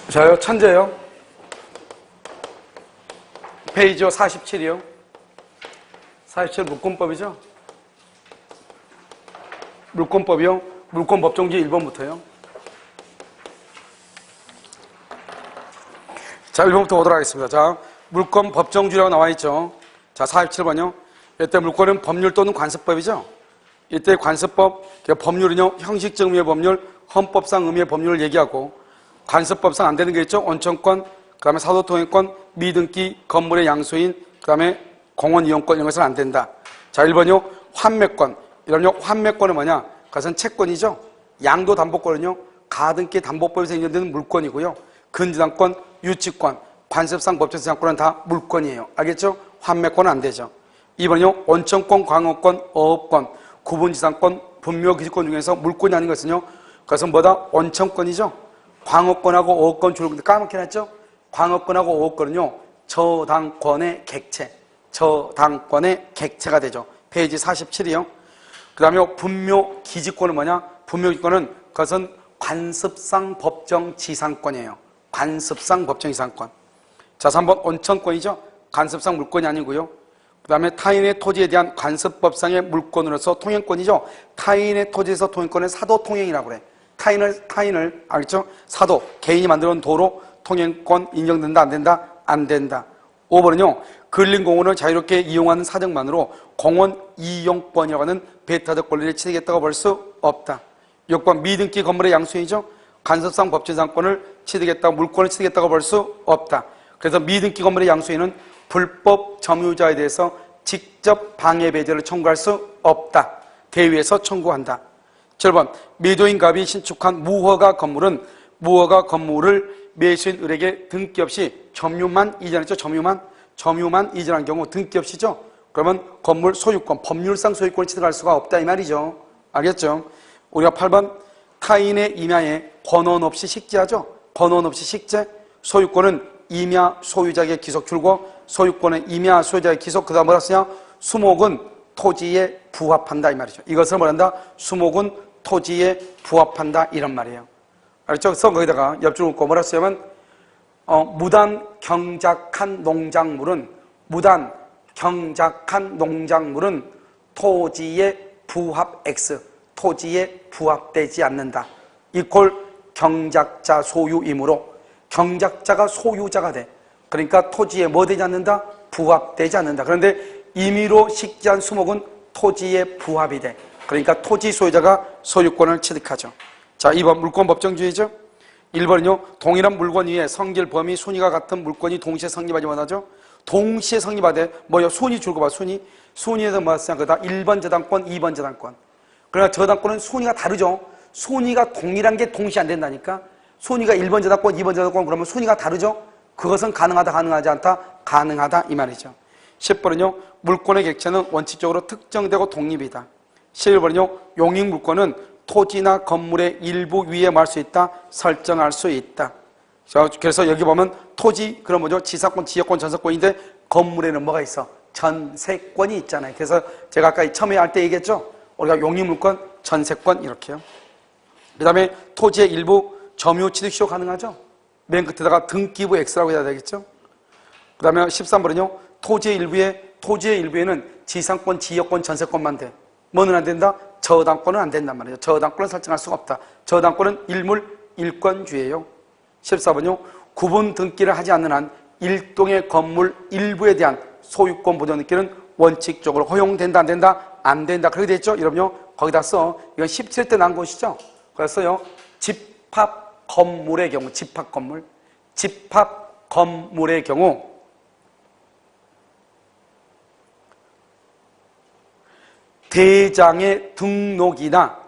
자요, 천재요. 페이지요, 47이요. 47 물권법이죠. 물권법이요. 물권 법정지 1번부터요. 자, 1번부터 보도록 하겠습니다. 자, 물권 법정주라고 나와 있죠. 자, 47번요. 이때 물권은 법률 또는 관습법이죠. 이때 관습법, 법률은요, 형식적 의미의 법률, 헌법상 의미의 법률을 얘기하고, 관습법상 안 되는 게 있죠. 원천권, 그 다음에 사도통행권, 미등기, 건물의 양수인, 그 다음에 공원 이용권 이런 것은 안 된다. 자, 1번요. 환매권. 이런요, 환매권은 뭐냐? 그것은 채권이죠. 양도담보권은요, 가등기 담보법에서 인정되는 물권이고요. 근저당권, 유치권, 관습상 법정지상권은 다 물권이에요. 알겠죠? 환매권은 안 되죠. 2번요. 원천권, 광업권, 어업권, 구분지상권, 분묘기지권 중에서 물권이 아닌 것은요, 그것은 뭐다? 원천권이죠. 광업권하고 어업권 줄을 까맣게 놨죠? 광업권하고 어업권은요, 저당권의 객체, 저당권의 객체가 되죠. 페이지 47이요. 그 다음에 분묘기지권은 뭐냐? 분묘기지권은 그것은 관습상 법정지상권이에요. 관습상 법정지상권. 자, 3번 원천권이죠. 관습상 물권이 아니고요. 그 다음에 타인의 토지에 대한 관습법상의 물권으로서 통행권이죠. 타인의 토지에서 통행권은 사도통행이라고 그래. 타인을 알겠죠? 사도, 개인이 만들어 놓은 도로 통행권 인정된다, 안 된다? 안 된다. 5번은요, 근린공원을 자유롭게 이용하는 사정만으로 공원 이용권이라고 하는 배타적 권리를 취득했다고 볼 수 없다. 6번, 미등기 건물의 양수인이죠? 간섭상 법제상권을 취득했다고, 물권을 취득했다고 볼 수 없다. 그래서 미등기 건물의 양수인은 불법 점유자에 대해서 직접 방해 배제를 청구할 수 없다. 대위에서 청구한다. 7번, 매도인갑이 신축한 무허가 건물은 무허가 건물을 매수인을에게 등기 없이 점유만 이전했죠. 점유만 이전한 경우 등기 없이죠. 그러면 건물 소유권, 법률상 소유권을 취득할 수가 없다 이 말이죠. 알겠죠? 우리가 8번, 타인의 임야에 권원 없이 식재하죠. 권원 없이 식재. 소유권은 임야 소유자에게 기속 줄고, 소유권은 임야 소유자에게 기속. 그 다음 뭐라 쓰냐? 수목은 토지에 부합한다 이 말이죠. 이것을 뭐란다? 수목은 토지에 부합한다 이런 말이에요. 알겠죠? 그래서 거기다가 옆줄 긋고 뭐라 쓰냐면 무단 경작한 농작물은 토지에 부합 X, 토지에 부합되지 않는다. 이꼴 경작자 소유이므로 경작자가 소유자가 돼. 그러니까 토지에 뭐 되지 않는다? 부합되지 않는다. 그런데 임의로 식재한 수목은 토지에 부합이 돼. 그러니까 토지 소유자가 소유권을 취득하죠. 자, 2번 물권 법정주의죠. 1번은요, 동일한 물건 위에 성질, 범위, 순위가 같은 물건이 동시에 성립하지 못하죠. 동시에 성립하되 뭐요? 순위 줄거 봐. 순위에서 뭐가 쓰냐? 그다 1번 저당권, 2번 저당권. 그러나 저당권은 순위가 다르죠. 순위가 동일한 게 동시에 안 된다니까. 순위가 1번 저당권, 2번 저당권 그러면 순위가 다르죠. 그것은 가능하다, 가능하지 않다? 가능하다 이 말이죠. 10번은요, 물권의 객체는 원칙적으로 특정되고 독립이다. 11번은요, 용익물권은 토지나 건물의 일부 위에 말 수 있다, 설정할 수 있다. 자, 그래서 여기 보면 토지, 그럼 뭐죠? 지사권, 지역권, 전세권인데 건물에는 뭐가 있어? 전세권이 있잖아요. 그래서 제가 아까 처음에 할 때 얘기했죠? 우리가 용익물권, 전세권 이렇게요. 그 다음에 토지의 일부 점유 취득 시효 가능하죠? 맨 끝에다가 등기부 X라고 해야 되겠죠? 그 다음에 13번은요, 토지의 일부에는 지상권, 지역권, 전세권만 돼. 뭐는 안 된다? 저당권은 안 된단 말이에요. 저당권을 설정할 수가 없다. 저당권은 일물, 일권주예요. 14번요. 구분 등기를 하지 않는 한 일동의 건물 일부에 대한 소유권 보존 등기는 원칙적으로 허용된다, 안 된다? 안 된다. 그렇게 돼 있죠? 여러분요, 거기다 써. 이건 17대 난 것이죠? 그래서요, 집합 건물의 경우, 집합 건물의 경우 대장의 등록이나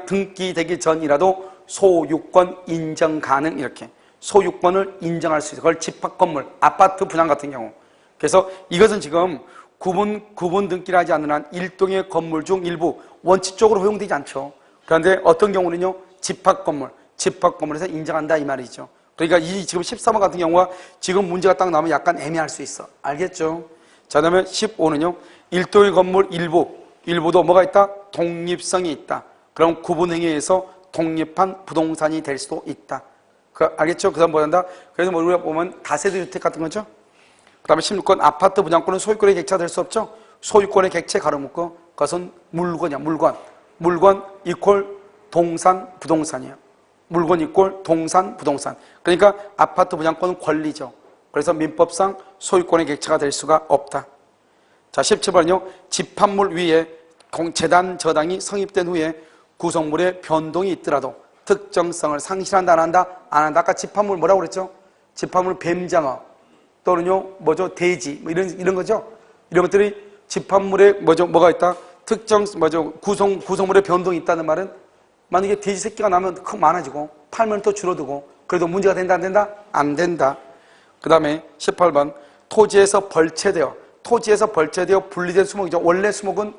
등기되기 전이라도 소유권 인정 가능. 이렇게 소유권을 인정할 수 있어요. 그걸 집합 건물, 아파트 분양 같은 경우. 그래서 이것은 지금 구분 등기를 하지 않는 한 일동의 건물 중 일부 원칙적으로 허용되지 않죠. 그런데 어떤 경우는요, 집합건물에서 인정한다 이 말이죠. 그러니까 이 지금 13번 같은 경우가 지금 문제가 딱 나오면 약간 애매할 수 있어. 알겠죠? 자, 그다음에 15는요, 일동의 건물 일부도 뭐가 있다? 독립성이 있다. 그럼 구분행위에서 독립한 부동산이 될 수도 있다. 알겠죠? 그 다음 뭐 한다? 그래서 뭐 우리가 보면 다세대 주택 같은 거죠? 그 다음에 16건 아파트 분양권은 소유권의 객체가 될 수 없죠? 소유권의 객체 가로묶고 그것은 물건이야, 물건 이퀄 동산, 부동산이에요. 물건 이퀄 동산, 부동산. 그러니까 아파트 분양권은 권리죠. 그래서 민법상 소유권의 객체가 될 수가 없다. 자, 17번은요. 집합물 위에 재단, 저당이 성립된 후에 구성물에 변동이 있더라도 특정성을 상실한다, 안 한다? 안 한다. 아까 집합물 뭐라고 그랬죠? 집합물 뱀장어 또는요, 돼지, 뭐 이런 거죠? 이런 것들이 집합물에 뭐가 있다? 특정, 구성물에 변동이 있다는 말은 만약에 돼지 새끼가 나면 많아지고 팔면 또 줄어들고 그래도 문제가 된다, 안 된다? 안 된다. 그 다음에 18번 토지에서 벌채되어 분리된 수목이죠. 원래 수목은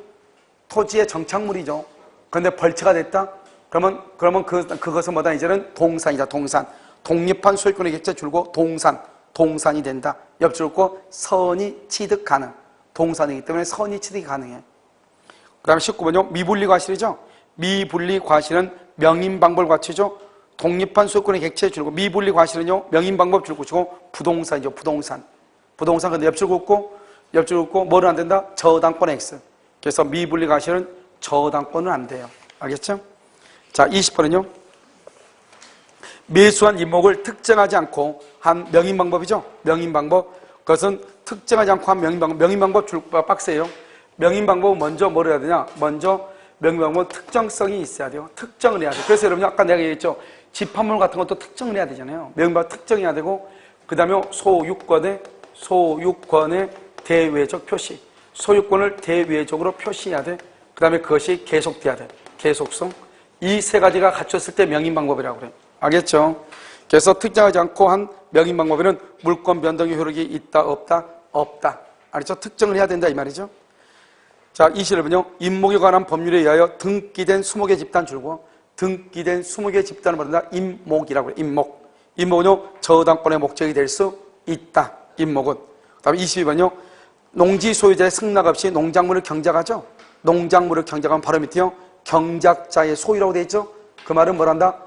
토지의 정착물이죠. 그런데 벌채가 됐다? 그러면 그것은 뭐다? 이제는 동산이다, 동산. 독립한 소유권의 객체 줄고 동산이 된다. 옆줄 거 선의 취득 가능. 동산이기 때문에 선의 취득이 가능해. 그 다음에 19번요. 미분리 과실이죠. 미분리 과실은 명인방법 과치죠. 독립한 소유권의 객체 줄고 미분리 과실은요. 명인방법 줄고 치고 부동산이죠. 부동산 근데 옆줄 긋고 뭐를 안 된다? 저당권 X. 그래서 미분리 과실은 저당권은 안 돼요. 알겠죠? 자, 20번은요. 매수한 임목을 특정하지 않고 한 명인방법이죠. 명인방법. 그것은 특정하지 않고 한 명인방법. 명인방법 빡세요. 명인방법은 먼저 뭐를 해야 되냐? 먼저 명인방법은 특정성이 있어야 돼요. 특정을 해야 돼요. 그래서 여러분 아까 내가 얘기했죠. 집합물 같은 것도 특정을 해야 되잖아요. 명인방법 특정해야 되고 그 다음에 소유권의 대외적 표시. 소유권을 대외적으로 표시해야 돼. 그 다음에 그것이 계속돼야 돼. 계속성. 이 세 가지가 갖췄을 때 명인방법이라고 그래요. 알겠죠? 그래서 특정하지 않고 한 명인방법에는 물권 변동의 효력이 있다, 없다? 없다. 알겠죠? 특정을 해야 된다 이 말이죠. 자, 21번요. 임목에 관한 법률에 의하여 등기된 수목의 집단 줄고 등기된 수목의 집단을 말한다. 임목이라고 해요. 임목은요. 저당권의 목적이 될 수 있다. 임목은. 그 다음에 22번요. 농지 소유자의 승낙 없이 농작물을 경작하죠. 농작물을 경작하면 바로 밑에요. 경작자의 소유라고 되어 있죠. 그 말은 뭐란다?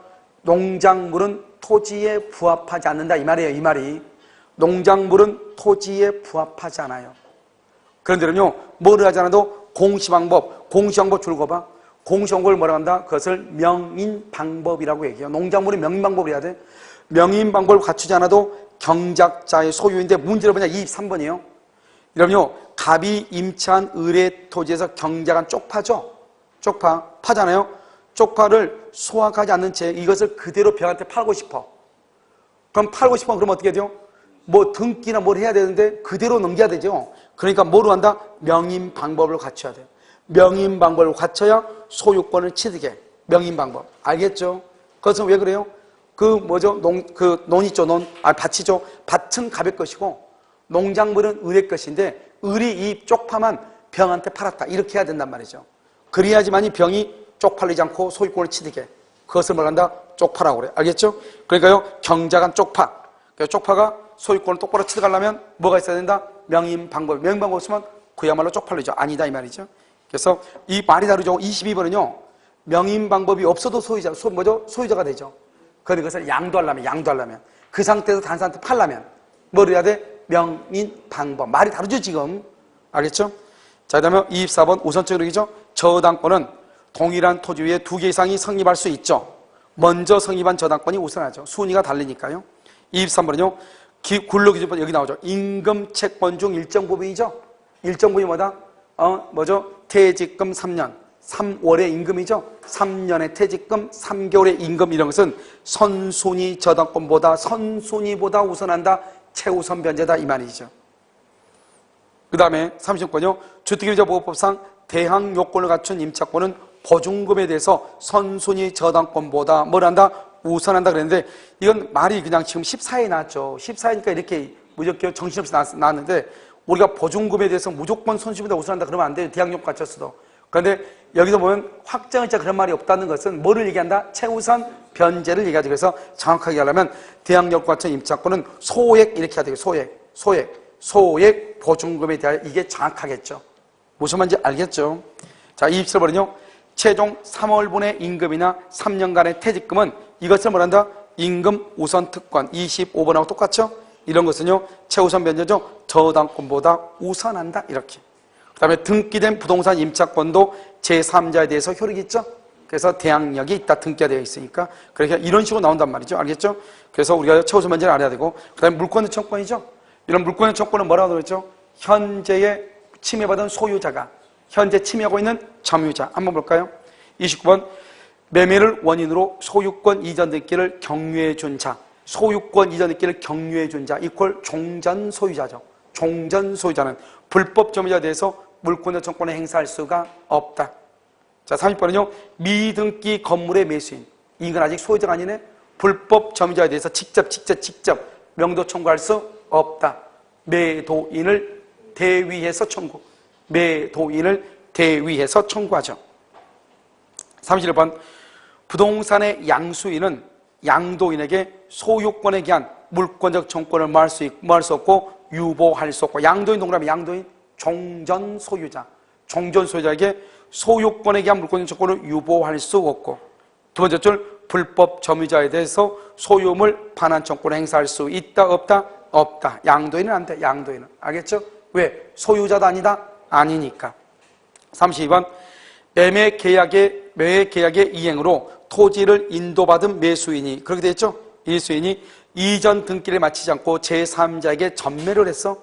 농작물은 토지에 부합하지 않는다 이 말이에요. 이 말이. 농작물은 토지에 부합하지 않아요. 그런데는요. 뭐를 하지 않아도 공시방법 줄거 봐. 공시방법을 뭐라고 한다? 그것을 명인방법이라고 얘기해요. 농작물이 명인방법을 해야 돼. 명인방법을 갖추지 않아도 경작자의 소유인데 문제는 뭐냐? 23번이에요. 이러면요. 갑이 임차한 의뢰 토지에서 경작한 쪽파죠. 쪽파 파잖아요. 쪽파를 소확하지 않는 채 이것을 그대로 병한테 팔고 싶어. 그럼 그럼 어떻게 돼요? 뭐 등기나 뭘 해야 되는데 그대로 넘겨야 되죠. 그러니까 뭐로 한다? 명인방법을 갖춰야 돼요. 명인방법을 갖춰야 소유권을 취득해. 명인방법. 알겠죠? 그것은 왜 그래요? 논 있죠, 밭이죠. 밭은 갑의 것이고 농작물은 을의 것인데 을이 이 쪽파만 병한테 팔았다. 이렇게 해야 된단 말이죠. 그래야지만이 병이 쪽팔리지 않고 소유권을 취득해. 그것을 말한다? 쪽파라고 그래. 알겠죠? 그러니까요, 경작한 쪽파. 쪽파가 소유권을 똑바로 취득하려면 뭐가 있어야 된다? 명인방법. 명인방법 없으면 그야말로 쪽팔리죠. 아니다 이 말이죠. 그래서 이 말이 다르죠. 22번은요. 명인방법이 없어도 소유자가 되죠. 그런데 그것을 양도하려면 그 상태에서 다른 사람한테 팔려면 뭘 해야 돼? 명인방법. 말이 다르죠 지금. 알겠죠? 자, 그 다음에 24번 우선적 이죠. 저당권은 동일한 토지 위에 2개 이상이 성립할 수 있죠. 먼저 성립한 저당권이 우선하죠. 순위가 달리니까요. 23번은요. 굴러기준법 여기 나오죠. 임금 채권 중 일정 부분이죠. 일정 부분이 뭐다? 퇴직금 3년. 3월의 임금이죠. 3년의 퇴직금, 3개월의 임금 이런 것은 선순위 저당권보다 선순위보다 우선한다. 최우선 변제다 이 말이죠. 그 다음에 30번요. 주택임대보호법상 대항 요건을 갖춘 임차권은 보증금에 대해서 선순위 저당권보다 뭘 한다? 우선한다 그랬는데 이건 말이 그냥 지금 14에 나왔죠. 14니까 이렇게 무조건 정신없이 나왔는데 우리가 보증금에 대해서 무조건 손실보다 우선한다 그러면 안 돼요. 대항력 갇혔어도. 그런데 여기서 보면 확정일자 그런 말이 없다는 것은 뭐를 얘기한다? 최우선 변제를 얘기하죠. 그래서 정확하게 하려면 대항력 갇힌 임차권은 소액 이렇게 해야 되고 소액 보증금에 대하여 이게 정확하겠죠. 무슨 말인지 알겠죠? 자, 27번은요. 최종 3월분의 임금이나 3년간의 퇴직금은 이것을 뭐란다? 임금 우선 특권 25번하고 똑같죠? 이런 것은요. 최우선 변제죠. 저당권보다 우선한다. 이렇게. 그 다음에 등기된 부동산 임차권도 제3자에 대해서 효력이 있죠. 그래서 대항력이 있다. 등기가 되어 있으니까. 그러니까 이런 식으로 나온단 말이죠. 알겠죠? 그래서 우리가 최우선 변제를 알아야 되고 그 다음에 물권의 청권이죠. 이런 물권의 청권은 뭐라고 그랬죠? 현재의 침해받은 소유자가 현재 침해하고 있는 점유자. 한번 볼까요? 29번 매매를 원인으로 소유권 이전 등기를 경유해 준 자. 소유권 이전 등기를 경유해 준 자 이퀄 종전 소유자죠. 종전 소유자는 불법 점유자에 대해서 물권의 청권을 행사할 수가 없다. 자, 30번은요. 미등기 건물의 매수인. 이건 아직 소유자가 아니네. 불법 점유자에 대해서 직접 명도 청구할 수 없다. 매도인을 대위해서 청구. 매도인을 대위해서 청구하죠. 31번 부동산의 양수인은 양도인에게 소유권에 기한 물권적 청권을 뭐할 수 없고 유보할 수 없고 양도인 동그라미 양도인 종전 소유자 종전 소유자에게 소유권에 기한 물권적 청권을 유보할 수 없고 두 번째 줄 불법 점유자에 대해서 소유물 반환 청권을 행사할 수 있다 없다? 없다. 양도인은 안 돼. 양도인은. 알겠죠? 왜? 소유자도 아니다? 아니니까. 32번 매매 계약의 이행으로 토지를 인도받은 매수인이 그렇게 됐죠? 이 수인이 이전 등기를 마치지 않고 제3자에게 전매를 했어.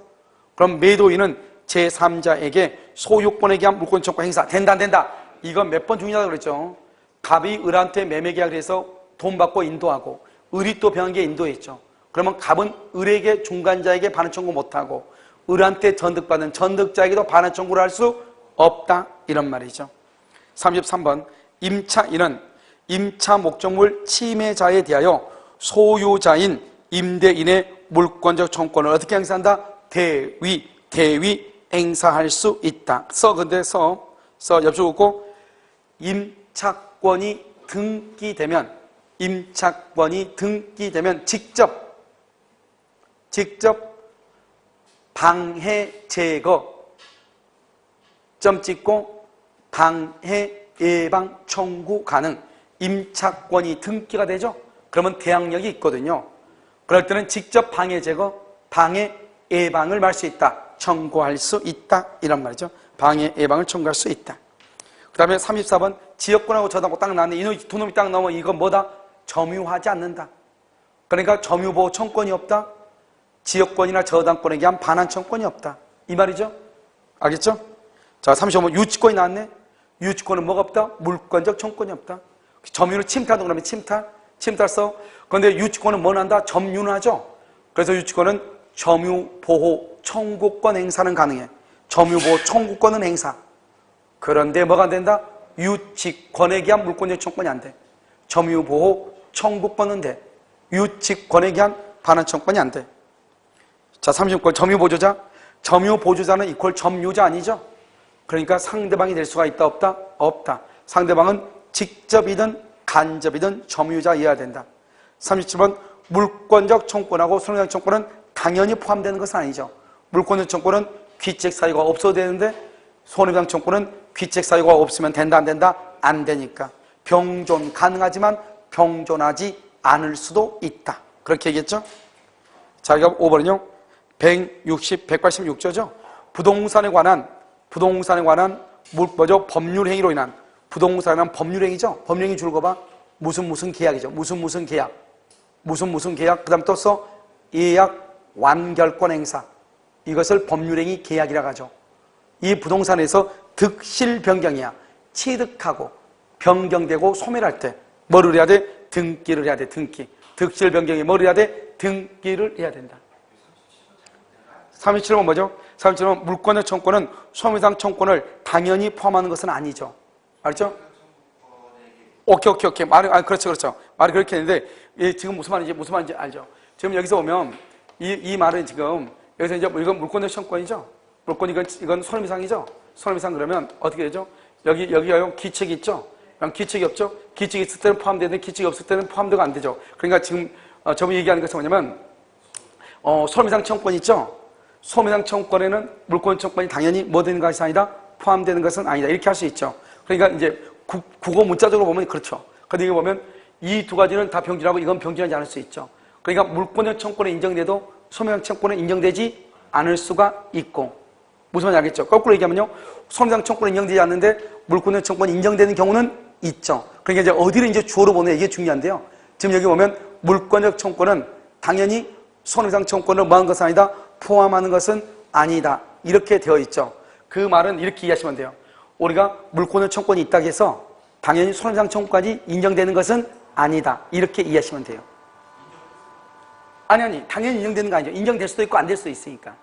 그럼 매도인은 제3자에게 소유권에 기한 물권 청구 행사 된다 안 된다? 이건 몇 번 중요하다고 그랬죠. 갑이 을한테 매매 계약을 해서 돈 받고 인도하고 을이 또 병하게 인도했죠. 그러면 갑은 을에게 중간자에게 반환 청구 못하고 을한테 전득받은 전득자에게도 반환 청구를 할 수 없다. 이런 말이죠. 33번 임차인은 임차 목적물 침해자에 대하여 소유자인 임대인의 물권적 청권을 어떻게 행사한다? 대위 행사할 수 있다. 근데 옆줄 긋고 임차권이 등기되면 직접 방해 제거 점 찍고 방해 예방 청구 가능. 임차권이 등기가 되죠. 그러면 대항력이 있거든요. 그럴 때는 직접 방해 제거, 방해 예방을 말 수 있다. 청구할 수 있다. 이런 말이죠. 방해 예방을 청구할 수 있다. 그 다음에 34번 지역권하고 저당권 딱 나왔는데 두 놈이 딱 나오면 이건 뭐다? 점유하지 않는다. 그러니까 점유보호 청권이 없다. 지역권이나 저당권에 대한 반환 청권이 없다. 이 말이죠. 알겠죠? 자, 35번 유치권이 나왔네. 유치권은 뭐가 없다? 물권적 청권이 없다. 점유를 침탈도 그러면 침탈 써. 그런데 유치권은 뭐 난다? 점유는 하죠. 그래서 유치권은 점유보호 청구권 행사는 가능해. 점유보호 청구권은 행사. 그런데 뭐가 안 된다? 유치권에 기한 물권적 청권이 안 돼. 점유보호 청구권은 돼. 유치권에 기한 반환 청권이 안 돼. 자, 30권 점유보조자. 점유보조자는 이퀄 점유자 아니죠? 그러니까 상대방이 될 수가 있다 없다? 없다. 상대방은 직접이든 간접이든 점유자여야 된다. 37번 물권적 청권하고 손해배상 청권은 당연히 포함되는 것은 아니죠. 물권적 청권은 귀책 사유가 없어도 되는데 손해배상 청권은 귀책 사유가 없으면 된다 안 된다? 안 되니까. 병존 가능하지만 병존하지 않을 수도 있다. 그렇게 얘기했죠? 자, 이거 5번은요. 186조죠. 부동산에 관한 법률 행위로 인한 부동산은 법률행위죠. 법률행위 줄 거 봐. 무슨 계약이죠. 무슨 계약. 그 다음 또 써. 예약 완결권 행사. 이것을 법률행위 계약이라고 하죠. 이 부동산에서 득실 변경이야. 취득하고 변경되고 소멸할 때 뭐를 해야 돼? 등기를 해야 돼. 등기. 득실 변경이 뭐를 해야 돼? 등기를 해야 된다. 37번 뭐죠? 37번 물권의 청권은 손해배상 청권을 당연히 포함하는 것은 아니죠. 알죠? 오케이. 그렇죠. 말이 그렇게 했는데, 지금 무슨 말인지 알죠? 지금 여기서 보면, 이 말은 지금, 여기서 이제 이건 물권의 청권이죠? 물권 이건 손해배상이죠. 손해배상 그러면 어떻게 되죠? 여기가요 기책이 있죠. 기책이 없죠. 기책이 있을 때는 포함되는데 기책이 없을 때는 포함되가 안 되죠. 그러니까 지금 저번에 얘기하는 것은 뭐냐면 손해배상 청구권이 있죠. 손해배상 청구권에는 물권 청구권이 당연히 뭐 되는 것이 아니다. 포함되는 것은 아니다. 이렇게 할 수 있죠. 그러니까 이제 국어 문자적으로 보면 그렇죠. 근데 이거 보면 이 두 가지는 다 병준하고 이건 병준하지 않을 수 있죠. 그러니까 물권적 청구권에 인정돼도 손해배상 청구권에 인정되지 않을 수가 있고, 무슨 말인지 알겠죠? 거꾸로 얘기하면요, 손해배상 청구권에 인정되지 않는데 물권적 청구권이 인정되는 경우는 있죠. 그러니까 이제 어디를 이제 주어로 보느냐, 이게 중요한데요. 지금 여기 보면 물권적 청구권은 당연히 손해배상 청구권을 뭐하는 것은 아니다, 포함하는 것은 아니다, 이렇게 되어 있죠. 그 말은 이렇게 이해하시면 돼요. 우리가 물권적 청구권이 있다고 해서 당연히 손해배상 청구까지 인정되는 것은 아니다, 이렇게 이해하시면 돼요. 아니 당연히 인정되는 거 아니죠. 인정될 수도 있고 안 될 수도 있으니까.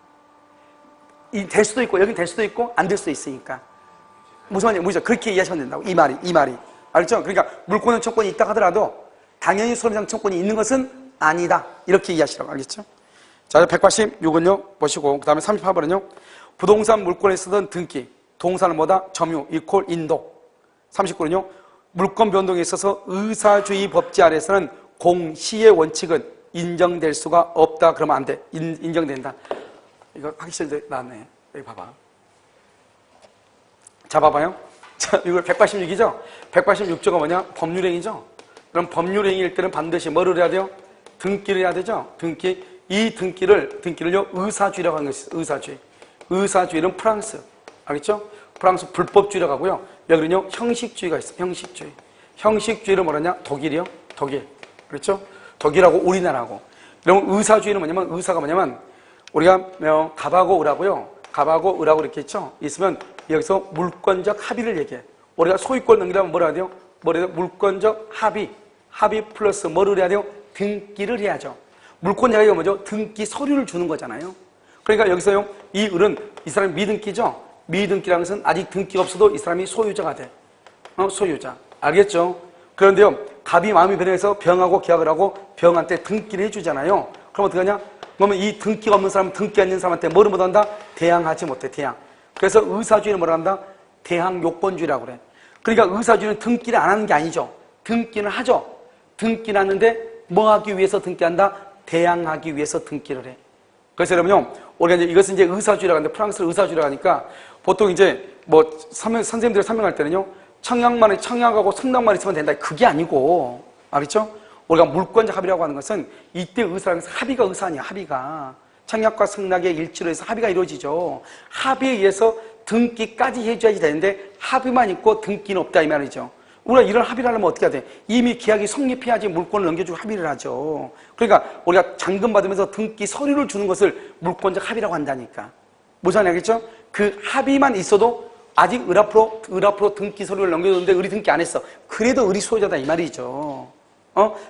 될 수도 있고 여긴 될 수도 있고 안 될 수도 있으니까. 무슨 말이냐, 무슨 그렇게 이해하시면 된다고. 이 말이 알죠? 그러니까 물권적 청구권이 있다 하더라도 당연히 손해배상 청구권이 있는 것은 아니다, 이렇게 이해하시라고. 알겠죠? 자, 186은요 보시고, 그 다음에 38번은요 부동산 물권에 쓰던 등기, 동사는 뭐다? 점유, 이퀄, 인도. 39는요 물권 변동에 있어서 의사주의 법제 아래서는 공시의 원칙은 인정될 수가 없다. 그러면 안 돼. 인정된다. 이거 확실히 나왔네. 여기 봐봐. 자, 봐봐요. 자, 이거 186이죠? 186조가 뭐냐? 법률행위죠? 그럼 법률행위일 때는 반드시 뭐를 해야 돼요? 등기를 해야 되죠? 등기. 이 등기를요, 의사주의라고 하는 것이 있어요. 의사주의. 의사주의는 프랑스. 알겠죠? 프랑스 불법주의라고 하고요. 여기는요, 형식주의가 있어요. 형식주의. 형식주의를 뭐라냐? 독일이요? 독일. 그렇죠? 독일하고 우리나라하고. 그러면 의사주의는 뭐냐면, 의사가 뭐냐면, 우리가 갑하고 을하고요. 갑하고 을하고 이렇게 있죠? 있으면 여기서 물권적 합의를 얘기해. 우리가 소유권 넘기려면 뭐라 해야 돼요? 물권적 합의. 합의 플러스 뭐를 해야 돼요? 등기를 해야죠. 물권 이야기가 뭐죠? 등기 서류를 주는 거잖아요. 그러니까 여기서요, 이 을은 이 사람이 미등기죠? 미등기라는 것은 아직 등기가 없어도 이 사람이 소유자가 돼. 소유자. 알겠죠? 그런데요, 갑이 마음이 변해서 병하고 계약을 하고 병한테 등기를 해주잖아요. 그럼 어떻게 하냐? 그러면 이 등기가 없는 사람은 등기가 있는 사람한테 뭐를 못한다? 대항하지 못해, 대항. 그래서 의사주의는 뭐라 한다? 대항 요건주의라고 그래. 그러니까 의사주의는 등기를 안 하는 게 아니죠. 등기는 하죠. 등기는 하는데 뭐 하기 위해서 등기한다? 대항하기 위해서 등기를 해. 그래서 여러분요, 우리가 이제 이것은 이제 의사주의라고 하는데, 프랑스를 의사주의라고 하니까 보통 이제 뭐 선생님들이 설명할 때는요, 청약하고 승낙만 있으면 된다. 그게 아니고, 알겠죠? 우리가 물권적 합의라고 하는 것은 이때 의사라는 것은 합의가 의사 아니야, 합의가. 청약과 승낙의 일치로 해서 합의가 이루어지죠. 합의에 의해서 등기까지 해줘야지 되는데 합의만 있고 등기는 없다, 이 말이죠. 우리가 이런 합의를 하려면 어떻게 해야 돼? 이미 계약이 성립해야지 물권을 넘겨주고 합의를 하죠. 그러니까 우리가 잔금 받으면서 등기 서류를 주는 것을 물권적 합의라고 한다니까. 무슨 말이야, 알겠죠? 그 합의만 있어도 아직 을 앞으로 등기 서류를 넘겨줬는데 을이 등기 안 했어. 그래도 을이 소유자다, 이 말이죠.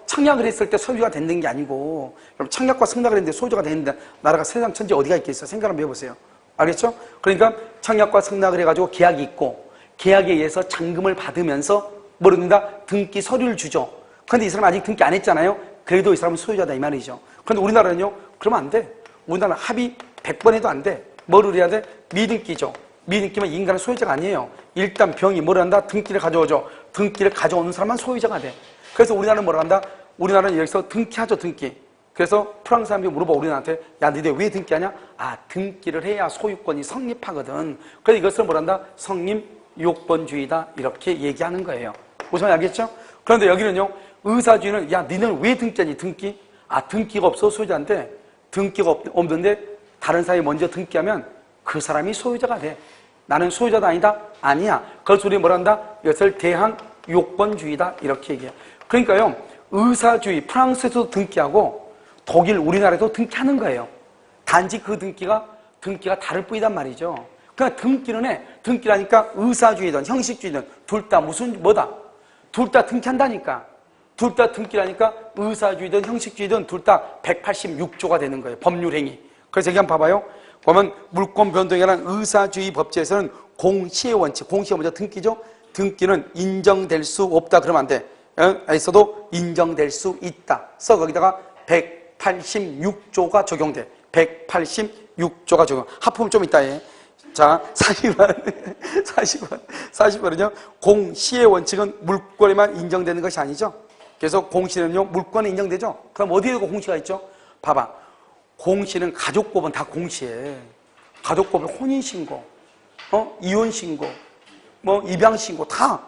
청약을 했을 때 소유가 된다는 게 아니고, 그럼 청약과 승낙을 했는데 소유자가 됐는데 나라가 세상 천지 어디가 있겠어? 생각 한번 해보세요. 알겠죠? 그러니까 청약과 승낙을 해가지고 계약이 있고, 계약에 의해서 잔금을 받으면서 모른다? 등기 서류를 주죠. 그런데 이 사람 아직 등기 안 했잖아요. 그래도 이 사람은 소유자다, 이 말이죠. 그런데 우리나라는요, 그러면 안 돼. 우리나라는 합의 100번 해도 안 돼. 뭐를 해야 돼? 미등기죠. 미등기면 인간은 소유자가 아니에요. 일단 병이 뭐를 한다? 등기를 가져오죠. 등기를 가져오는 사람만 소유자가 돼. 그래서 우리나라는 뭐라 한다? 우리나라는 여기서 등기하죠, 등기. 그래서 프랑스 사람들이 물어봐, 우리나라한테. 야, 너네 왜 등기하냐? 아, 등기를 해야 소유권이 성립하거든. 그래서 이것을 뭐라 한다? 성립 요건주의다, 이렇게 얘기하는 거예요. 무슨 말인지 알겠죠? 그런데 여기는요, 의사주의는, 야, 니는 왜 등기하니? 등기? 아, 등기가 없어, 소유자인데. 등기가 없는데 다른 사람이 먼저 등기하면 그 사람이 소유자가 돼. 나는 소유자도 아니다? 아니야. 그래서 우리 뭐라 한다? 이것을 대항 요건주의다, 이렇게 얘기해요. 그러니까요, 의사주의, 프랑스에서도 등기하고 독일, 우리나라에도 등기하는 거예요. 단지 그 등기가 다를 뿐이단 말이죠. 그러니까 등기는 해. 등기라니까 의사주의든 형식주의든 둘 다 뭐다? 둘 다 등기한다니까. 둘 다 등기라니까 의사주의든 형식주의든 둘 다 186조가 되는 거예요. 법률행위. 그래서 여기 한번 봐봐요. 보면 물권 변동에 관한 의사주의 법제에서는 공시의 원칙, 공시가 먼저 등기죠. 등기는 인정될 수 없다, 그러면 안 돼. 있어도 인정될 수 있다. 그래서 거기다가 186조가 적용돼. 186조가 적용. 하품 좀 있다 해. 자, 40번은요, 공시의 원칙은 물권에만 인정되는 것이 아니죠. 그래서 공시는요, 물권에 인정되죠. 그럼 어디에 공시가 있죠? 봐봐. 공시는 가족법은 다 공시해. 가족법은 혼인신고, 이혼신고, 입양신고 다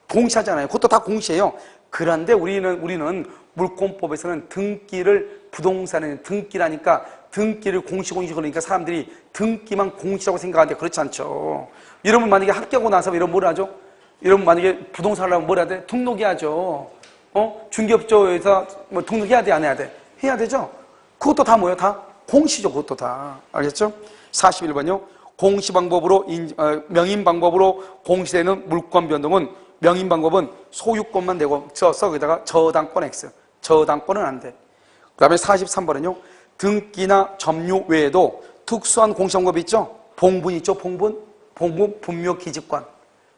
공시하잖아요. 그것도 다 공시해요. 그런데 우리는 물권법에서는 등기를, 부동산에는 등기라니까 등기를 공시 그러니까 사람들이 등기만 공시라고 생각하는데 그렇지 않죠. 여러분 만약에 합격하고 나서 이러면 뭘 하죠? 여러분 만약에 부동산을 하면 뭘 해야 돼? 등록해야죠. 중개업소에서 등록해야 돼, 안 해야 돼? 해야 되죠. 그것도 다 뭐예요? 다 공시죠. 그것도 다. 알겠죠? 41번요. 공시 방법으로, 명인 방법으로 공시되는 물권 변동은 명인 방법은 소유권만 내고 써서 거기다가 저당권 X. 저당권은 안 돼. 그 다음에 43번은요. 등기나 점유 외에도 특수한 공시 방법이 있죠. 봉분 있죠. 봉분, 분묘 기직권.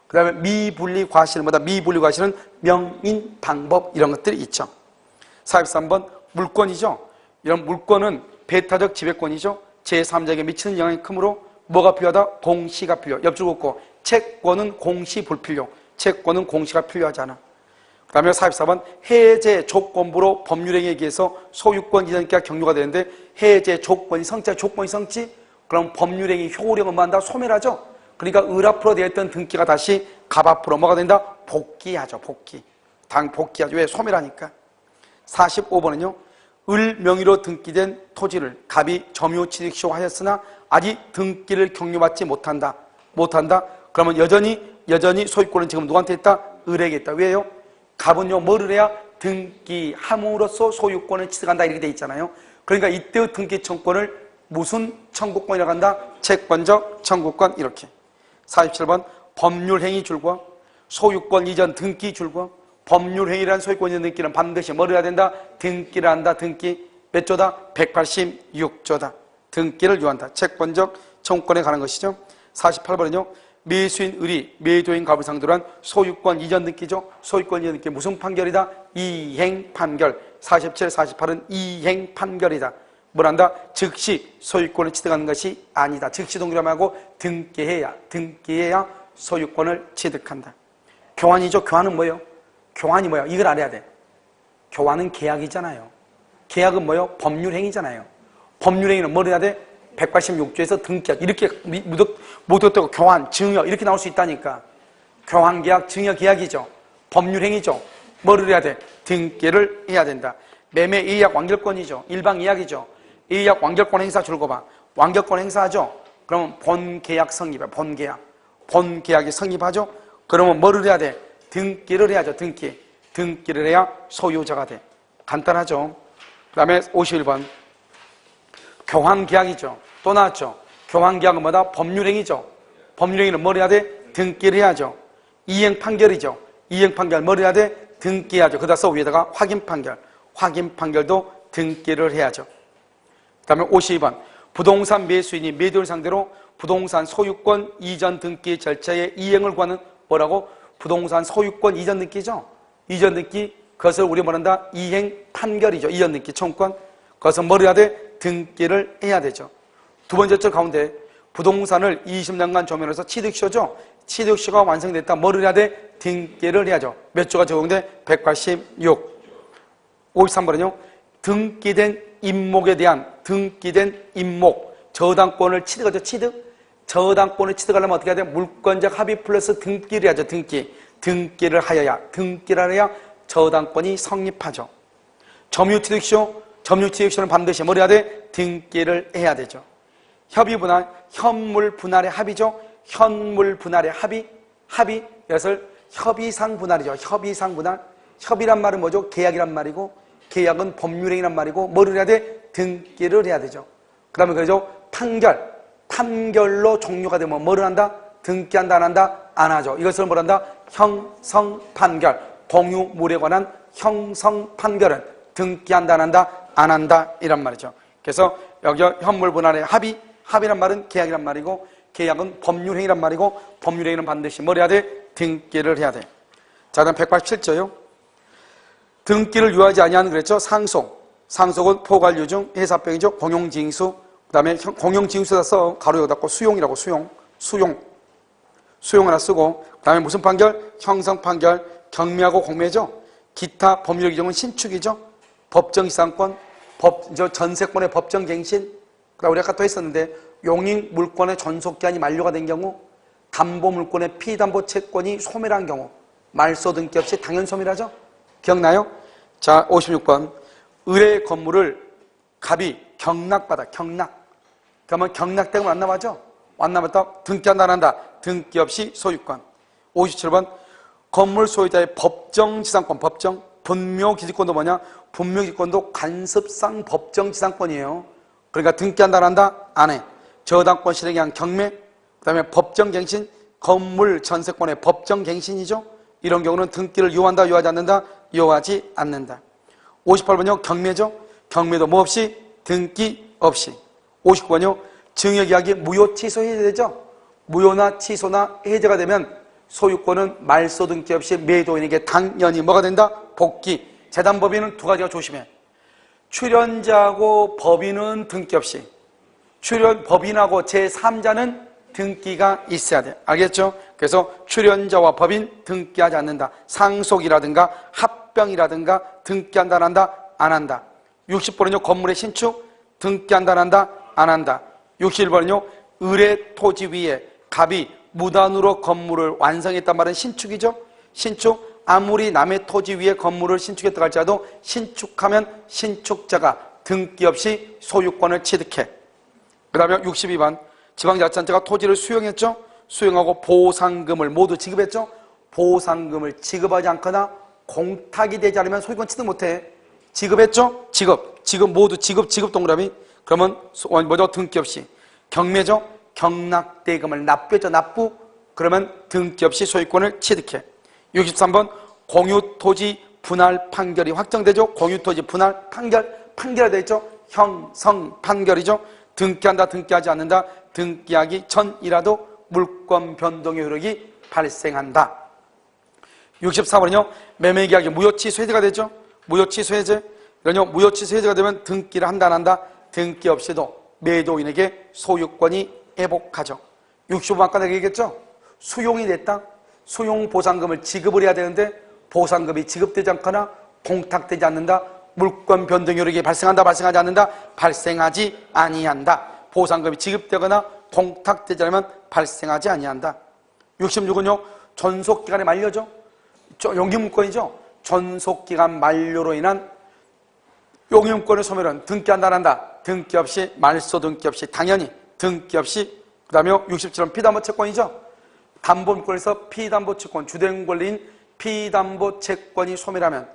그 다음에 미분리 과실, 미분리 과실은 명인 방법 이런 것들이 있죠. 43번 물권이죠. 이런 물권은 배타적 지배권이죠. 제3자에게 미치는 영향이 크므로 뭐가 필요하다? 공시가 필요. 옆줄 긋고 채권은 공시 불필요. 채권은 공시가 필요하지 않아. 그 다음에 44번 해제 조건부로 법률행위에 의해서 소유권 이전기가 경료가 되는데 해제 조건이 성자 조건이 성지 그럼 법률행위 효력은 뭐 한다? 소멸하죠. 그러니까 을 앞으로 되어 있던 등기가 다시 갑 앞으로 뭐가 된다? 복귀하죠. 복귀하죠. 왜? 소멸하니까. 45번은요. 을 명의로 등기된 토지를 갑이 점유 취득시효 하였으나 아직 등기를 경료받지 못한다. 그러면 여전히 소유권은 지금 누구한테 있다? 을에게 있다. 왜요? 갑은요, 뭐를 해야? 등기함으로써 소유권을 취득한다. 이렇게 돼 있잖아요. 그러니까 이때의 등기 청구권을 무슨 청구권이라고 한다? 채권적 청구권. 이렇게. 47번 법률행위 줄과 소유권 이전 등기 줄과 법률행위란 소유권 이전 등기는 반드시 뭐를 해야 된다? 등기를 한다. 등기. 몇 조다? 186조다. 등기를 요한다. 채권적 청구권에 관한 것이죠. 48번은요. 매수인 을이 매도인 갑을 상대로 한 소유권 이전 등기죠. 소유권 이전 등기 무슨 판결이다? 이행 판결. 47, 48은 이행 판결이다. 뭐란다? 즉시 소유권을 취득하는 것이 아니다. 즉시 동일하면 하고 등기해야 소유권을 취득한다. 교환이죠. 교환은 뭐예요? 교환이 뭐야? 이걸 알아야 돼. 교환은 계약이잖아요. 계약은 뭐예요? 법률행위잖아요. 법률행위는 뭘 해야 돼? 186조에서 등기하기. 이렇게 묻었다고 교환, 증여 이렇게 나올 수 있다니까. 교환계약, 증여계약이죠. 법률행위죠. 뭐를 해야 돼? 등기를 해야 된다. 매매 예약 완결권이죠. 일방 예약이죠. 예약 완결권 행사 줄거 봐. 완결권 행사하죠. 그러면 본계약 성립이야. 본계약이 성립하죠. 그러면 뭐를 해야 돼? 등기를 해야죠. 등기를 해야 소유자가 돼. 간단하죠. 그 다음에 51번 교환계약이죠. 또 나왔죠. 교환계약은 뭐다? 법률행위죠. 법률행위는 뭘 해야 돼? 등기를 해야죠. 이행판결이죠. 이행판결 뭘 해야 돼? 등기해야죠. 그러다 써 위에다가 확인판결. 확인판결도 등기를 해야죠. 그 다음에 52번 부동산 매수인이 매도를 상대로 부동산 소유권 이전 등기 절차의 이행을 구하는 뭐라고? 부동산 소유권 이전 등기죠. 이전 등기 그것을 우리 뭐란다? 이행판결이죠. 이전 등기 청구권. 그것은 뭘 해야 돼? 등기를 해야 되죠. 두 번째 절 가운데 부동산을 20년간 조면해서 취득시효죠. 취득시효가 완성됐다. 뭐를 해야 돼? 등기를 해야죠. 몇 조가 적용돼? 186. 53번은요. 등기된 임목에 대한 등기된 임목 저당권을 취득하죠. 저당권을 취득하려면 어떻게 해야 돼? 물권적 합의 플러스 등기를 해야죠. 등기를 하여야 저당권이 성립하죠. 점유취득시효는 반드시 뭘 해야 돼? 등기를 해야 되죠. 협의분할, 현물분할의 합의죠. 현물분할의 합의. 이것을 협의상분할이죠. 협의상분할. 협의란 말은 뭐죠? 계약이란 말이고, 계약은 법률행위란 말이고, 뭐를 해야 돼? 등기를 해야 되죠. 그 다음에 그러죠. 판결로 종료가 되면 뭐를 한다? 등기한다, 안 한다? 안 하죠. 이것을 뭘 한다? 형성판결. 공유물에 관한 형성판결은 등기한다, 안 한다? 안 한다. 이란 말이죠. 그래서 여기 현물분할의 합의란 말은 계약이란 말이고, 계약은 법률행위란 말이고, 법률행위는 반드시 뭘 해야 돼? 등기를 해야 돼. 자, 다음 187조요. 등기를 유하지 아니하는 그랬죠? 상속은 포괄유증, 회사병이죠. 공용징수, 그 다음에 공용지우수에다 써. 가로 여기다 고 수용이라고 수용 하나 쓰고, 그 다음에 무슨 판결? 형성 판결, 경매하고 공매죠. 기타 법률 규정은 신축이죠. 법정지상권, 전세권의 법정갱신. 그 다음에 우리 아까 또 했었는데 용익 물권의 전속기한이 만료가 된 경우, 담보물권의 피담보 채권이 소멸한 경우 말소 등기 없이 당연 소멸하죠. 기억나요? 자, 56번. 의뢰 건물을 갑이 경락받아. 그러면 경락되면 안 남아죠? 안 남았다. 등기한다 안 한다. 등기 없이 소유권. 57번. 건물 소유자의 법정지상권. 분묘기지권도 뭐냐? 분묘기지권도 간섭상 법정지상권이에요. 그러니까 등기한다 안 한다? 안 해. 저당권 실행에 의한 경매, 그 다음에 법정갱신, 건물 전세권의 법정갱신이죠. 이런 경우는 등기를 요한다, 요하지 않는다? 요하지 않는다. 58번요. 경매죠. 경매도 뭐 없이? 등기 없이. 59번요. 증여계약이 무효 취소 해제되죠. 무효나 취소나 해제가 되면 소유권은 말소 등기 없이 매도인에게 당연히 뭐가 된다? 복귀. 재단법인은 두 가지가 조심해. 출연자하고 법인은 등기 없이, 법인하고 제3자는 등기가 있어야 돼. 알겠죠? 그래서 출연자와 법인 등기하지 않는다. 상속이라든가 합병이라든가 등기한다 안 한다? 안 한다. 60번은요. 건물의 신축 등기한다 안 한다? 안 한다. 61번은요. 의뢰 토지 위에 갑이 무단으로 건물을 완성했단 말은 신축이죠. 신축. 아무리 남의 토지 위에 건물을 신축했다고 할지라도 신축하면 신축자가 등기 없이 소유권을 취득해. 그 다음에 62번. 지방자치단체가 토지를 수용했죠. 수용하고 보상금을 모두 지급했죠. 보상금을 지급하지 않거나 공탁이 되지 않으면 소유권 취득 못해. 지급했죠. 지급 모두 지급 동그라미. 그러면 뭐죠? 등기 없이. 경매죠. 경락대금을 납부했죠. 납부. 그러면 등기 없이 소유권을 취득해. 63번. 공유토지 분할 판결이 확정되죠. 공유토지 분할 판결이 되죠. 형성 판결이죠. 등기한다, 등기하지 않는다. 등기하기 전이라도 물권 변동의 효력이 발생한다. 64번은요. 매매계약이 무효취소 해제가 되죠. 무효취소 해제. 그러냐 무효취소 해제가 되면 등기를 한다 안 한다. 등기 없이도 매도인에게 소유권이 회복하죠. 65번 아까 내가 얘기했죠. 수용이 됐다. 수용 보상금을 지급을 해야 되는데 보상금이 지급되지 않거나 공탁되지 않는다. 물권 변동 효력이 발생한다, 발생하지 않는다? 발생하지 아니한다. 보상금이 지급되거나 공탁되지 않으면 발생하지 아니한다. 66은요. 전속기간의 만료죠. 용익물권이죠. 전속기간 만료로 인한 용익물권의 소멸은 등기한다 안 한다? 등기 없이, 말소 등기 없이, 당연히 등기 없이. 그 다음에 67은 피담보 채권이죠. 담보물권에서 피담보 채권, 주된 권리인 피담보 채권이 소멸하면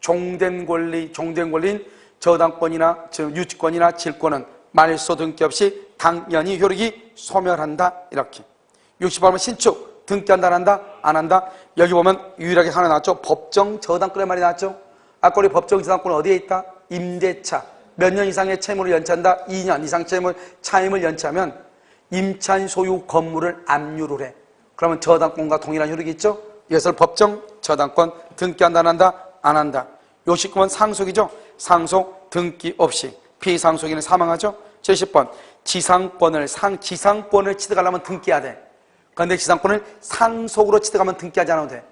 종된 권리인 저당권이나 유치권이나 질권은 말소 등기 없이 당연히 효력이 소멸한다. 이렇게. 68번 신축 등기한다 안 한다? 안 한다. 여기 보면 유일하게 하나 나왔죠. 법정 저당권의 말이 나왔죠. 아까 우리 법정 저당권은 어디에 있다? 임대차. 몇 년 이상의 채무를 연체한다? 2년 이상 차임을 연체하면 임차인 소유 건물을 압류를 해. 그러면 저당권과 동일한 효력이 있죠. 이것을 법정 저당권 등기한다 안 한다? 안 한다. 69번 상속이죠. 상속 등기 없이. 피상속인은 사망하죠. 70번 지상권을 취득하려면 등기해야 돼. 그런데 지상권을 상속으로 취득하면 등기하지 않아도 돼.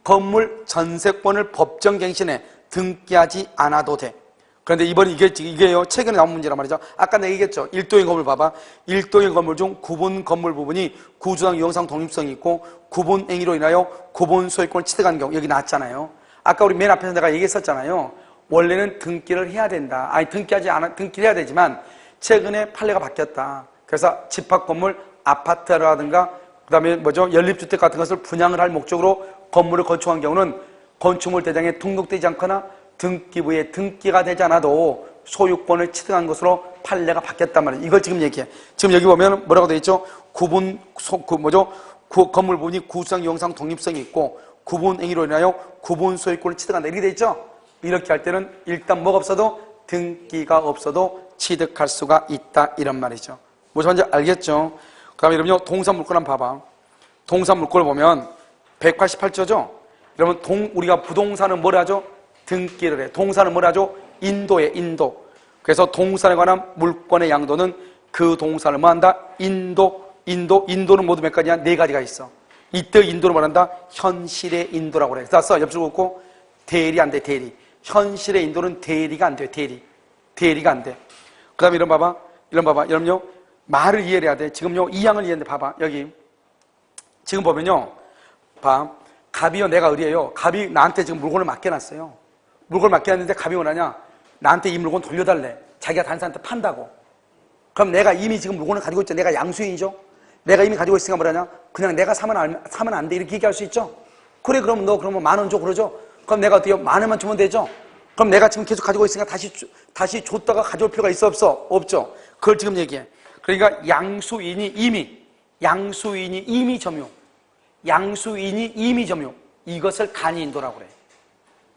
건물 전세권을 법정갱신해 등기하지 않아도 돼. 그런데 이번에 이게요 최근에 나온 문제란 말이죠. 아까 내가 얘기했죠. 일도의 건물 봐봐. 일도의 건물 중 구분 건물 부분이 구조상 유형상 독립성이 있고 구분 행위로 인하여 구분 소유권을 취득한 경우 여기 나왔잖아요. 아까 우리 맨 앞에서 내가 얘기했었잖아요. 원래는 등기를 해야 된다. 등기를 해야 되지만 최근에 판례가 바뀌었다. 그래서 집합 건물, 아파트라든가 그다음에 연립주택 같은 것을 분양을 할 목적으로 건물을 건축한 경우는 건축물 대장에 등록되지 않거나 등기부에 등기가 되지 않아도 소유권을 취득한 것으로 판례가 바뀌었단 말이에요. 이걸 지금 얘기해. 지금 여기 보면 뭐라고 되어 있죠? 건물 부분이 구조상 유형상 독립성이 있고 구분 행위로 인하여 구분 소유권을 취득한다. 이렇게 되어 있죠? 이렇게 할 때는 일단 뭐가 없어도 등기가 없어도 취득할 수가 있다. 이런 말이죠. 무슨 말인지 알겠죠? 그 다음에 여러분요, 동산물권 한번 봐봐. 동산물권을 보면 188조죠? 여러분, 우리가 부동산은 뭘 하죠? 등기를 해. 동산은 뭘 하죠? 인도해, 인도. 그래서 동산에 관한 물권의 양도는 그 동사를 뭐 한다? 인도는 모두 몇 가지냐? 네 가지가 있어. 이때 인도를 말한다? 현실의 인도라고 그래. 그래서 옆줄 긋고 대리 안 돼, 대리. 현실의 인도는 대리가 안 돼, 대리. 대리가 안 돼. 그 다음에 이런 봐봐. 여러분요, 말을 이해를 해야 돼. 지금요, 이 양을 이해했는데 봐봐. 여기. 지금 보면요. 봐. 갑이요, 내가 의리해요. 갑이 나한테 지금 물건을 맡겨놨어요. 물건을 맡겨놨는데 갑이 뭐라냐? 나한테 이 물건 돌려달래. 자기가 다른 사람한테 판다고. 그럼 내가 이미 지금 물건을 가지고 있죠. 내가 양수인이죠. 내가 이미 가지고 있으니까 뭐라냐? 그냥 내가 사면 안 돼. 이렇게 얘기할 수 있죠. 그래, 그럼 너 그러면 10,000원 줘. 그러죠. 그럼 내가 어떻게 10,000원만 주면 되죠. 그럼 내가 지금 계속 가지고 있으니까 다시 줬다가 가져올 필요가 있어, 없어? 없죠. 그걸 지금 얘기해. 그러니까 양수인이 이미 점유. 양수인이 이미 점유. 이것을 간이인도라고 그래.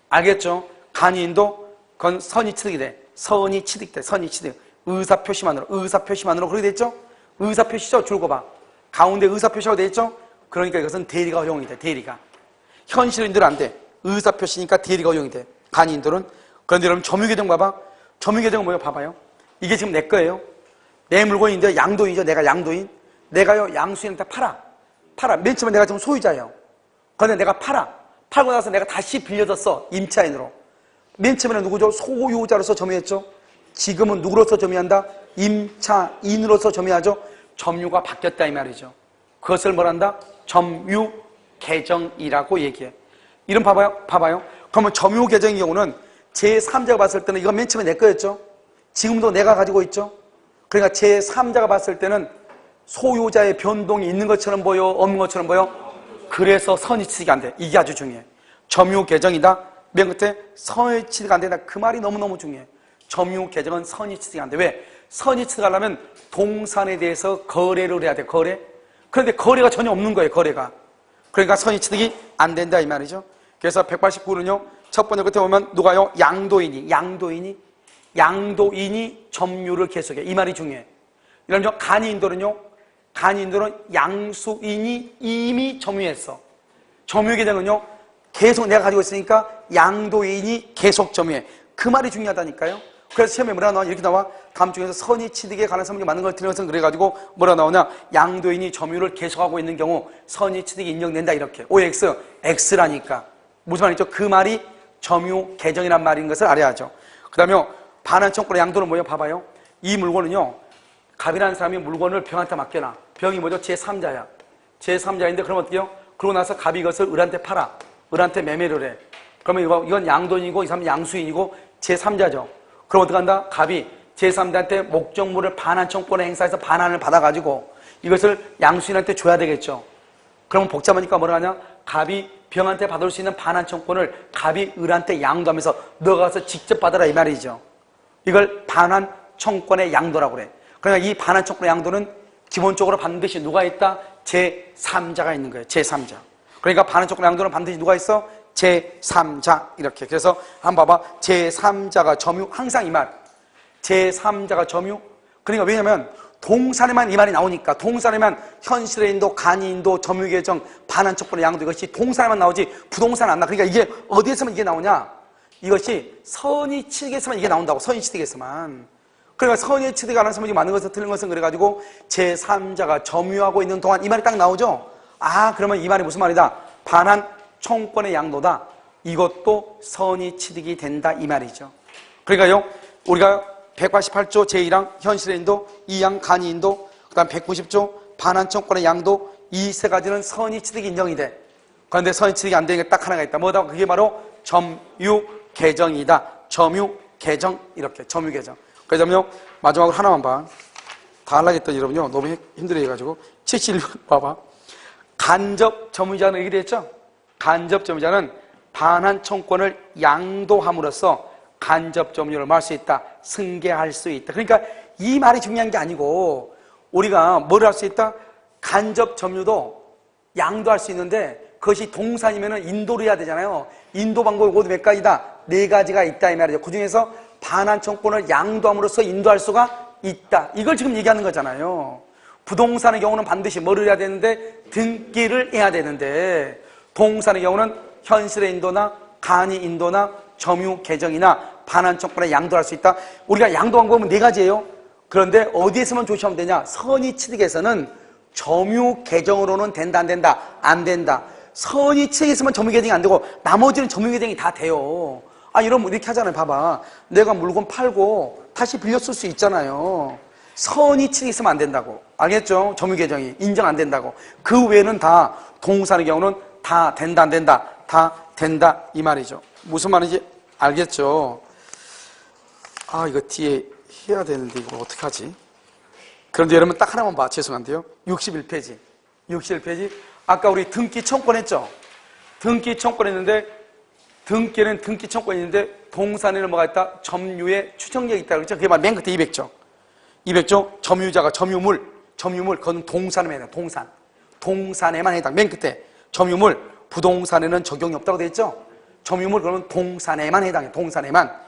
알겠죠? 간이인도, 그건 선의 취득이 돼. 선의 취득 돼. 선의 취득. 의사표시만으로 그렇게 됐죠? 의사표시죠? 줄거 봐. 가운데 의사표시가 되겠죠? 그러니까 이것은 대리가 허용이 돼. 대리가. 현실인도는 안 돼. 의사표시니까 대리가 허용이 돼. 간이인도는. 그런데 여러분 점유계정 봐봐. 점유계정은 뭐예요? 봐봐요. 이게 지금 내 거예요. 내 물건인데 양도인이죠. 내가 양도인. 내가요 양수인한테 팔아. 맨 처음에 내가 지금 소유자예요. 그런데 내가 팔고 나서 내가 다시 빌려줬어. 임차인으로. 맨 처음에는 누구죠? 소유자로서 점유했죠. 지금은 누구로서 점유한다? 임차인으로서 점유하죠. 점유가 바뀌었다 이 말이죠. 그것을 뭐란다? 점유계정이라고 얘기해. 이름 봐봐요. 그러면 점유계정의 경우는 제3자가 봤을 때는 이건 맨 처음에 내 거였죠. 지금도 내가 가지고 있죠. 그러니까 제3자가 봤을 때는 소유자의 변동이 있는 것처럼 보여, 없는 것처럼 보여? 그래서 선의취득이 안 돼. 이게 아주 중요해. 점유계정이다. 맨 끝에 선의취득 안 된다. 그 말이 너무너무 중요해. 점유계정은 선의취득이 안 돼. 왜? 선의취득하려면 동산에 대해서 거래를 해야 돼. 거래. 그런데 거래가 전혀 없는 거예요. 거래가. 그러니까 선의취득이 안 된다 이 말이죠. 그래서 189는요. 첫 번째 끝에 보면 누가요? 양도인이 점유를 계속해. 이 말이 중요해. 이런 간이인도는요. 간이인도는 양수인이 이미 점유했어. 점유계정은요. 계속 내가 가지고 있으니까 양도인이 계속 점유해. 그 말이 중요하다니까요. 그래서 시험에 뭐라 나와? 이렇게 나와. 다음 중에서 선의취득에 관한 설명이 많은 걸 드리는 것은 그래가지고 뭐라 나오냐? 양도인이 점유를 계속하고 있는 경우 선의취득이 인정된다 이렇게. OX, X라니까. 무슨 말이죠? 그 말이 점유계정이란 말인 것을 알아야죠. 그 다음에 반환청권의 양도는 뭐예요? 봐봐요. 이 물건은요. 갑이라는 사람이 물건을 병한테 맡겨놔. 병이 뭐죠? 제3자야. 제3자인데 그럼 어떻게 해요? 그러고 나서 갑이 이것을 을한테 팔아. 을한테 매매를 해. 그러면 이건 양도인이고 이 사람은 양수인이고 제3자죠. 그럼 어떻게 한다? 갑이 제3자한테 목적물을 반환청권에 행사해서 반환을 받아가지고 이것을 양수인한테 줘야 되겠죠. 그러면 복잡하니까 뭐라 하냐? 갑이 병한테 받을 수 있는 반환청권을 갑이 을한테 양도하면서 너가 가서 직접 받아라 이 말이죠. 이걸 반환청권의 양도라고 그래. 그러니까 이 반환청권의 양도는 기본적으로 반드시 누가 있다? 제3자가 있는 거예요. 제3자. 그러니까 반환청권의 양도는 반드시 누가 있어? 제3자 이렇게. 그래서 한번 봐봐. 제3자가 점유. 항상 이 말. 제3자가 점유. 그러니까 왜냐면 동산에만 이 말이 나오니까. 동산에만 현실의 인도, 간이인도, 점유계정, 반환청권의 양도 이것이 동산에만 나오지 부동산 안 나. 그러니까 이게 어디에서만 이게 나오냐? 이것이 선의취득에서만 이게 나온다고. 선의취득에서만. 그러니까 선의취득 안 하는 사람이 많은 것을 틀린 것은 그래가지고 제3자가 점유하고 있는 동안 이 말이 딱 나오죠. 아 그러면 이 말이 무슨 말이다? 반환청권의 양도다. 이것도 선의취득이 된다 이 말이죠. 그러니까요 우리가 188조 제1항 현실의 인도, 2항 간이인도, 그 다음 190조 반환청권의 양도 이 세 가지는 선의취득이 인정이 돼. 그런데 선의취득이 안 되는 게 딱 하나가 있다. 뭐다? 그게 바로 점유계정이다. 점유계정 이렇게 점유계정. 그러자면요 마지막으로 하나만 봐. 다 하려겠더니 여러분요 너무 힘들어 해가지고 71번 봐봐. 간접 점유자는 얘기 됐죠? 간접 점유자는 반환청권을 양도함으로써 간접 점유를 할 수 있다. 승계할 수 있다. 그러니까 이 말이 중요한 게 아니고 우리가 뭘 할 수 있다? 간접 점유도 양도할 수 있는데 그것이 동산이면 인도를 해야 되잖아요. 인도 방법이 모두 몇 가지다? 4가지가 있다 이 말이죠. 그 중에서 반환청권을 양도함으로써 인도할 수가 있다. 이걸 지금 얘기하는 거잖아요. 부동산의 경우는 반드시 뭐를 해야 되는데 등기를 해야 되는데 동산의 경우는 현실의 인도나 간이 인도나 점유계정이나 반환청권에 양도할 수 있다. 우리가 양도 방법은 4가지예요. 그런데 어디에서만 조심하면 되냐? 선의취득에서는 점유 계정으로는 된다, 안 된다? 안 된다. 선의취득에서만 점유 계정이 안 되고 나머지는 점유 계정이 다 돼요. 아, 이러면 이렇게 하잖아요. 봐봐. 내가 물건 팔고 다시 빌려 쓸 수 있잖아요. 선의취득이 있으면 안 된다고. 알겠죠? 점유 계정이 인정 안 된다고. 그 외에는 다 동사의 경우는 다 된다, 안 된다? 다 된다 이 말이죠. 무슨 말인지 알겠죠? 아, 이거 뒤에 해야 되는데 이거 어떡하지? 그런데 여러분 딱 하나만 봐. 죄송한데요. 61페이지. 61페이지. 아까 우리 등기 청구했죠? 등기 청구했는데 등기는 등기 청구했는데 동산에는 뭐가 있다? 점유의 추정력이 있다 그랬죠? 그게 바로 맨 끝에 200조. 200조 점유자가 점유물 그건 동산에만 해당. 동산에만 해당. 맨 끝에 점유물 부동산에는 적용이 없다고 되어 있죠? 점유물 그러면 동산에만 해당해. 동산에만.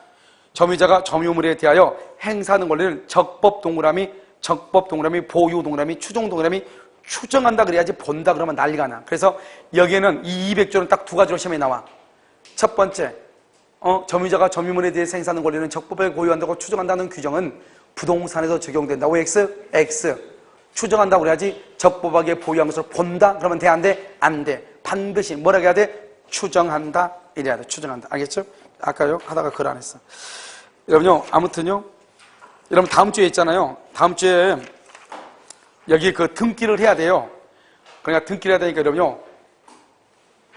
점유자가 점유물에 대하여 행사하는 권리를 적법 동그라미 보유 동그라미 추정 동그라미 추정한다 그래야지 본다 그러면 난리가 나. 그래서 여기에는 이 200조는 딱 두 가지로 시험에 나와. 첫 번째, 점유자가 점유물에 대해서 행사하는 권리는 적법에 고유한다고 추정한다는 규정은 부동산에서 적용된다. OX, X. 추정한다고 그래야지 적법하게 보유한 것을 본다? 그러면 돼, 안 돼? 안 돼. 반드시 뭐라고 해야 돼? 추정한다. 이래야 돼. 추정한다. 알겠죠? 아까요? 하다가 글 안 했어. 여러분요, 아무튼요. 여러분 다음 주에 있잖아요. 다음 주에 여기 그 등기를 해야 돼요. 그러니까 등기를 해야 되니까 여러분요.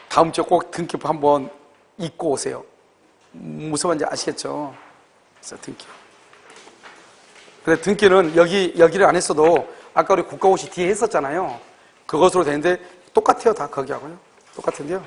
다음 주에 꼭 등기부 한번 읽고 오세요. 무슨 말인지 아시겠죠? 그래서 등기. 근데 등기는 여기를 안 했어도 아까 우리 국가고시 뒤에 했었잖아요. 그것으로 되는데 똑같아요. 다 거기하고요. 똑같은데요.